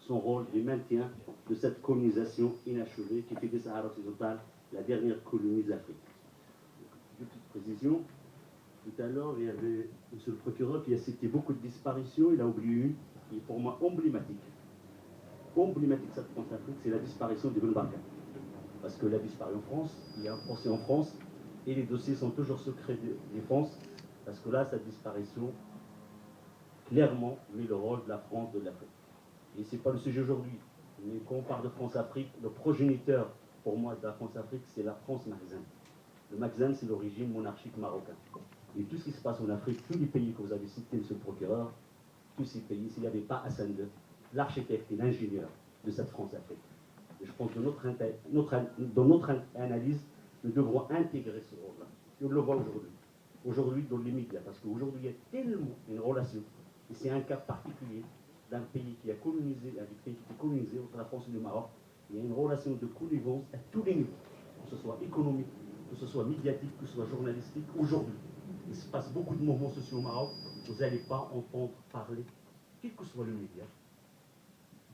son rôle de maintien de cette colonisation inachevée qui fait des Sahara occidental la dernière colonie d'Afrique. Une petite précision, tout à l'heure, il y avait monsieur le procureur qui a cité beaucoup de disparitions, il a oublié une qui est pour moi emblématique. Emblématique de cette France-Afrique, c'est la disparition de Ibn Barka. Parce que la disparu en France, il y a un procès en France, et les dossiers sont toujours secrets de défense, parce que là, sa disparition, clairement, met le rôle de la France, de l'Afrique. Et ce n'est pas le sujet aujourd'hui, mais quand on parle de France-Afrique, le progéniteur, pour moi, de la France-Afrique, c'est la France makhzane. Le makhzane, c'est le régime monarchique marocain. Et tout ce qui se passe en Afrique, tous les pays que vous avez cités, monsieur le procureur, tous ces pays, s'il n'y avait pas Hassan II, l'architecte et l'ingénieur de cette France-Afrique. Et je pense que dans notre analyse, nous devrons intégrer ce rôle-là. Et on le voit aujourd'hui. Aujourd'hui, dans les médias, parce qu'aujourd'hui, il y a tellement une relation, et c'est un cas particulier d'un pays qui a colonisé, avec pays qui a colonisé, entre la France et le Maroc, il y a une relation de connivence à tous les niveaux, que ce soit économique, que ce soit médiatique, que ce soit journalistique. Aujourd'hui, il se passe beaucoup de mouvements sociaux au Maroc, vous n'allez pas entendre parler, quel que soit le média,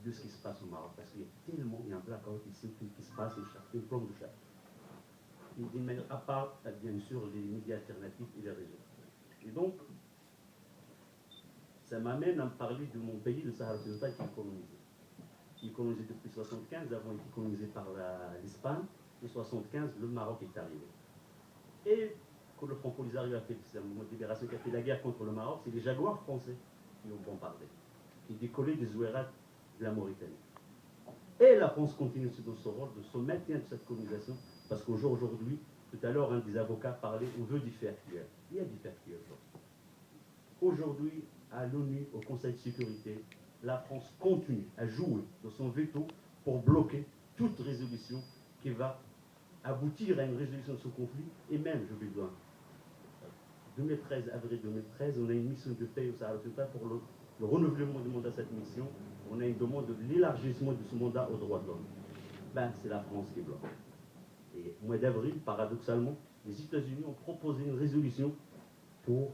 de ce qui se passe au Maroc, parce qu'il y a tellement, il y a un blackout ici qui se passe, une plombe de chaque. D'une manière à part, bien sûr, les médias alternatifs et les réseaux. Et donc, ça m'amène à me parler de mon pays, le Sahara occidental, qui est colonisé. Qui est colonisé depuis 1975, avant été colonisé par l'Espagne. En 1975, le Maroc est arrivé. Et quand le Franco Polisario a fait, c'est un mouvement de libération qui a fait la guerre contre le Maroc, c'est les jaguars français qui ont bombardé, qui décollaient des Ouérats de la Mauritanie. Et la France continue dans son rôle de son maintien de cette colonisation, parce qu'aujourd'hui, tout à l'heure, un des avocats parlait, on veut du fait actuel. Il y a du fait actuel aujourd'hui. À l'ONU, au Conseil de sécurité, la France continue à jouer de son veto pour bloquer toute résolution qui va aboutir à une résolution de ce conflit. Et même, je vais dire, 2013, avril 2013, on a une mission de paix au Sahara occidental pour le renouvellement du mandat de cette mission. On a une demande de l'élargissement de ce mandat aux droits de l'homme. Ben, c'est la France qui bloque. Et au mois d'avril, paradoxalement, les États-Unis ont proposé une résolution pour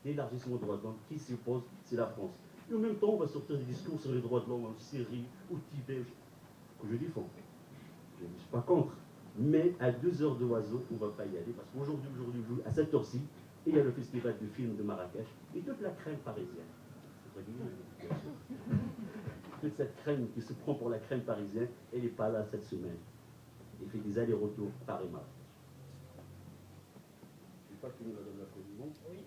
l'élargissement des droits de l'homme. Qui s'y oppose? C'est la France. Et en même temps, on va sortir des discours sur les droits de l'homme en Syrie, au Tibet, que je défends. Je ne suis pas contre. Mais à 2 heures de oiseau, on ne va pas y aller, parce qu'aujourd'hui, à cette heure-ci, il y a le festival du film de Marrakech, et toute la crème parisienne. Toute cette crème qui se prend pour la crème parisienne, elle n'est pas là cette semaine. Il fait des allers-retours Paris-Marrakech. Je ne sais pas qui nous a donné la présidence. Oui.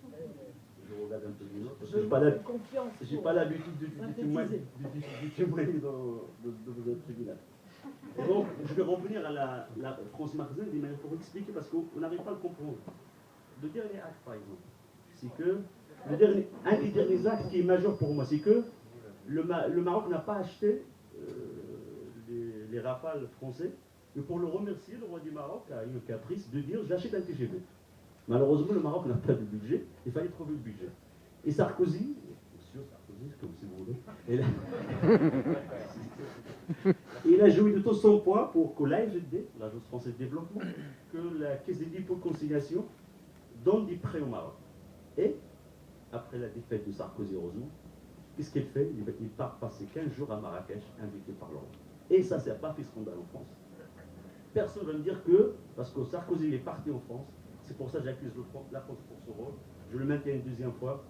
Je regarde un peu les notes, parce que je n'ai pas l'habitude de témoigner de vos tribunal. Et donc, je vais revenir à la France makhzane pour expliquer, parce qu'on n'arrive pas à le comprendre. Le dernier acte, par exemple, c'est que, un des derniers actes qui est majeur pour moi, c'est que le Maroc n'a pas acheté les Rafales français, mais pour le remercier, le roi du Maroc a eu le caprice de dire j'achète un TGV. Malheureusement, le Maroc n'a pas de budget, il fallait trouver le budget. Et Sarkozy, monsieur Sarkozy, comme si vous voulez, il a joué de tout son poids pour que l'AFD, l'Agence française de développement, que la Caisse des dépôts de conciliation donne des prêts au Maroc. Et, après la défaite de Sarkozy, heureusement, qu'est-ce qu'il fait? Il part passer 15 jours à Marrakech, invité par l'Europe. Et ça n'a pas fait scandale en France. Personne ne va me dire que, parce que Sarkozy est parti en France, c'est pour ça que j'accuse la France pour ce rôle. Je le maintiens une deuxième fois.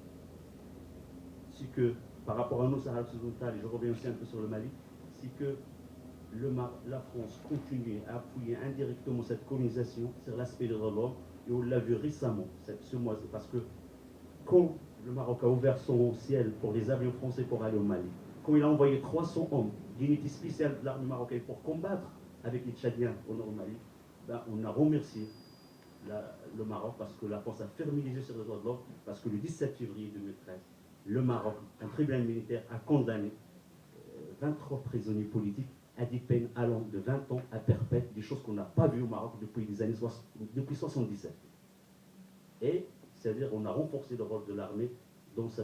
C'est que, par rapport à nos Sahara occidental, et je reviens aussi un peu sur le Mali, c'est que la France continue à appuyer indirectement cette colonisation sur l'aspect de l'homme. Et on l'a vu récemment, ce mois-ci, parce que quand le Maroc a ouvert son ciel pour les avions français pour aller au Mali, quand il a envoyé 300 hommes d'unité spéciale de l'armée marocaine pour combattre avec les Tchadiens au nord du Mali, ben, on a remercié le Maroc parce que la France a fermé les yeux sur les droits de l'homme, parce que le 17 février 2013, le Maroc, un tribunal militaire, a condamné 23 prisonniers politiques à des peines allant de 20 ans à perpète, des choses qu'on n'a pas vues au Maroc depuis 1977. Et c'est-à-dire qu'on a renforcé le rôle de l'armée dans ce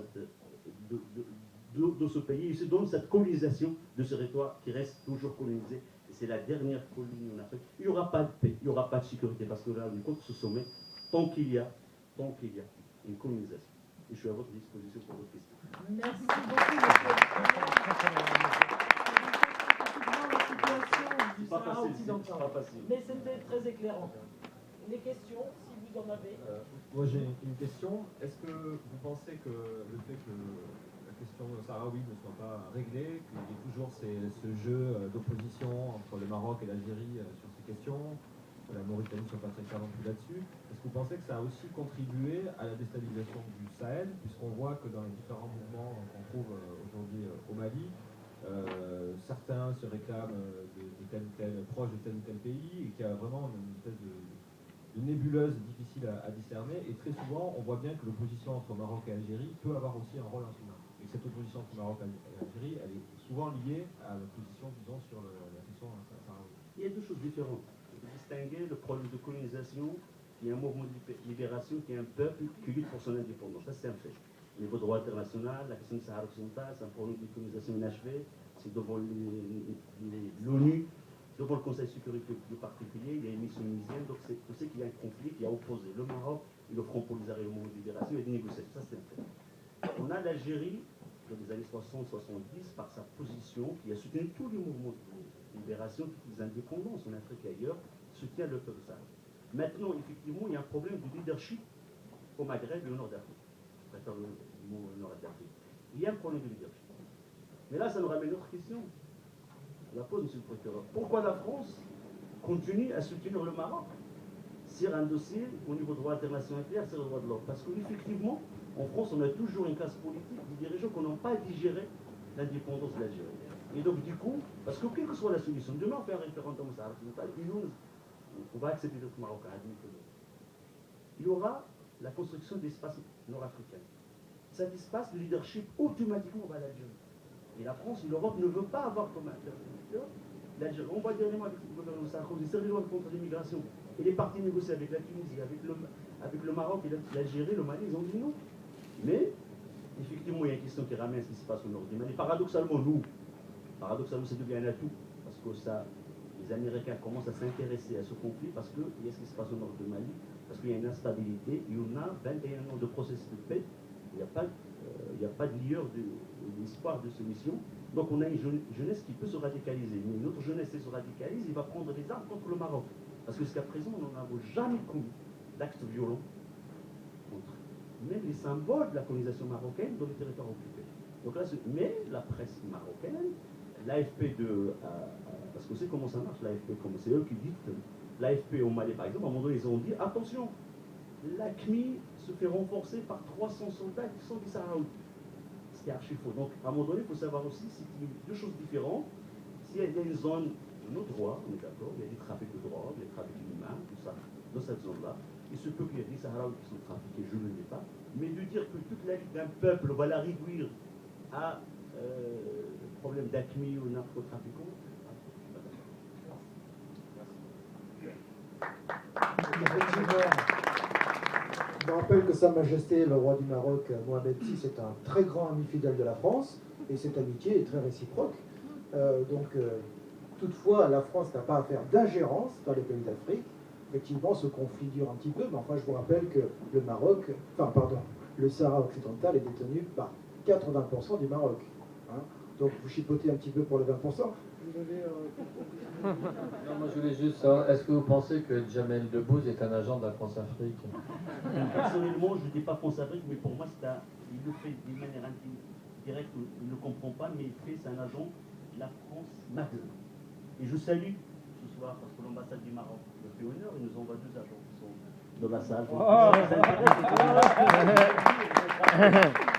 pays, et dans cette colonisation de ce territoire qui reste toujours colonisé. Et c'est la dernière colonie en Afrique. Il n'y aura pas de paix, il n'y aura pas de sécurité, parce que là, on est contre ce sommet, tant qu'il y a une colonisation. Et je suis à votre disposition pour votre question. Merci beaucoup, monsieur. senti d'entendre. Mais c'était très éclairant. Les questions, si vous en avez. Moi j'ai une question. Est-ce que vous pensez que le fait que la question sahraoui ne soit pas réglée, qu'il y ait toujours ce jeu d'opposition entre le Maroc et l'Algérie sur ces questions, que la Mauritanie ne soit pas très claire non plus là-dessus, est-ce que vous pensez que ça a aussi contribué à la déstabilisation du Sahel, puisqu'on voit que dans les différents mouvements qu'on trouve aujourd'hui au Mali, certains se réclament de tel ou tel, proche de tel ou tel pays, et qu'il y a vraiment une espèce de nébuleuse difficile à discerner, et très souvent on voit bien que l'opposition entre Maroc et Algérie peut avoir aussi un rôle instrument. Et cette opposition entre Maroc et Algérie, elle est souvent liée à l'opposition, disons, sur la question sahraoui. Il y a deux choses différentes. Il faut distinguer le problème de colonisation, qui est un mouvement de libération, qui est un peuple qui lutte pour son indépendance. Ça, c'est un fait. Au niveau droit international, la question du Sahara occidental, c'est un problème de colonisation inachevée. C'est devant l'ONU, devant le Conseil de sécurité plus particulier, il y a une mission tunisienne, donc on sait qu'il y a un conflit qui a opposé le Maroc et le Front Polisario au mouvement de libération, il y a des négociations. Ça, c'est un fait. On a l'Algérie, dans les années 60-70, par sa position, qui a soutenu tous les mouvements de libération, toutes les indépendances en Afrique et ailleurs, soutient le peuple sahraoui. Maintenant, effectivement, il y a un problème de leadership au Maghreb et au nord d'Afrique. Je préfère le mot nord d'Afrique. Il y a un problème de leadership. Mais là, ça nous ramène une autre question. On la pose, monsieur le procureur. Pourquoi la France continue à soutenir le Maroc sur un dossier au niveau droit international clair, c'est le droit de l'homme? Parce qu'effectivement, en France, on a toujours une classe politique, des dirigeants qui n'ont pas digéré l'indépendance de l'Algérie. Et donc, du coup, parce que quelle que soit la solution, demain on fait un référendum au Sahara occidental, on va accepter d'être marocain, il y aura la construction d'espaces nord-africains. Cet espace, le leadership, automatiquement va à l'Algérie. Et la France, l'Europe ne veut pas avoir comme interlocuteur l'Algérie. On voit dernièrement avec le gouvernement Sarkozy, c'est lois contre l'immigration. Et les partis négociés avec la Tunisie, avec le Maroc et l'Algérie, le Mali, ils ont dit non. Mais, effectivement, il y a une question qui ramène ce qui se passe au nord du Mali. Paradoxalement, ça devient un atout. Parce que ça, les Américains commencent à s'intéresser à ce conflit parce qu'il y a ce qui se passe au nord du Mali, parce qu'il y a une instabilité. Il y en a 21 ans de processus de paix. Il n'y a pas de lueur d'espoir de solution. Donc on a une jeunesse qui peut se radicaliser. Mais notre jeunesse, elle se radicalise, il va prendre les armes contre le Maroc. Parce que jusqu'à présent, on n'en a jamais commis d'actes violents contre même les symboles de la colonisation marocaine dans les territoires occupés. Donc là, mais la presse marocaine, l'AFP parce que c'est comment ça marche, l'AFP, c'est eux qui dictent. L'AFP au Mali, par exemple, à un moment donné, ils ont dit, attention, l'AQMI se fait renforcer par 300 soldats qui sont des Sahraouis. Ce qui est archi faux. Donc, à un moment donné, il faut savoir aussi, c'est deux choses différentes. S'il y a une zone de nos droits, on est d'accord, il y a des trafics de drogue, des trafics d'humains, tout ça, dans cette zone-là. Il se peut qu'il y ait des Sahraouis qui sont trafiqués, je ne le dis pas, mais de dire que toute la vie d'un peuple va la réduire à problème d'acmi ou narcotrafiquants. Je rappelle que Sa Majesté, le roi du Maroc, Mohamed VI, est un très grand ami fidèle de la France, et cette amitié est très réciproque. Toutefois, la France n'a pas à faire d'ingérence dans les pays d'Afrique. Effectivement, ce conflit dure un petit peu, mais enfin, je vous rappelle que le Sahara occidental est détenu par 80% du Maroc. Hein. Donc, vous chipotez un petit peu pour les 20%. Vous avez, Non, moi je voulais juste savoir, est-ce que vous pensez que Jamel Debbouze est un agent de la France-Afrique? Personnellement, je ne dis pas France-Afrique, mais pour moi, il le fait d'une manière indirecte, il ne le comprend pas, mais c'est un agent de la France-Maghreb. Et je salue ce soir, parce que l'ambassade du Maroc me fait honneur, il nous envoie 2 agents qui sont dans la salle.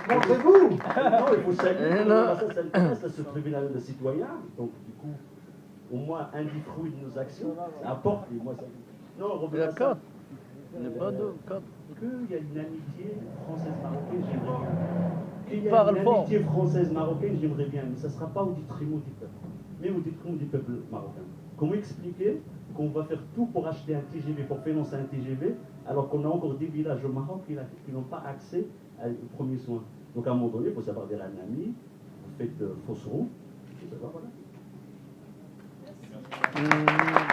Montrez-vous. Non, il faut saluer l'ambassade, ça intéresse à ce tribunal de citoyens. Donc, du coup, au moins un des fruits de nos actions, ça apporte, et moi ça... Non, revenons à ça. Qu'il y a une amitié française-marocaine, j'aimerais bien. Qu'il y a une amitié française-marocaine, j'aimerais bien, mais ça ne sera pas au détriment du peuple, mais au détriment du peuple marocain. Comment expliquer qu'on va faire tout pour acheter un TGV, pour financer un TGV, alors qu'on a encore des villages au Maroc qui n'ont pas accès aux premiers soins? Donc à un moment donné, il faut savoir dire à un ami, vous faites fausse route, il faut savoir, voilà. Merci.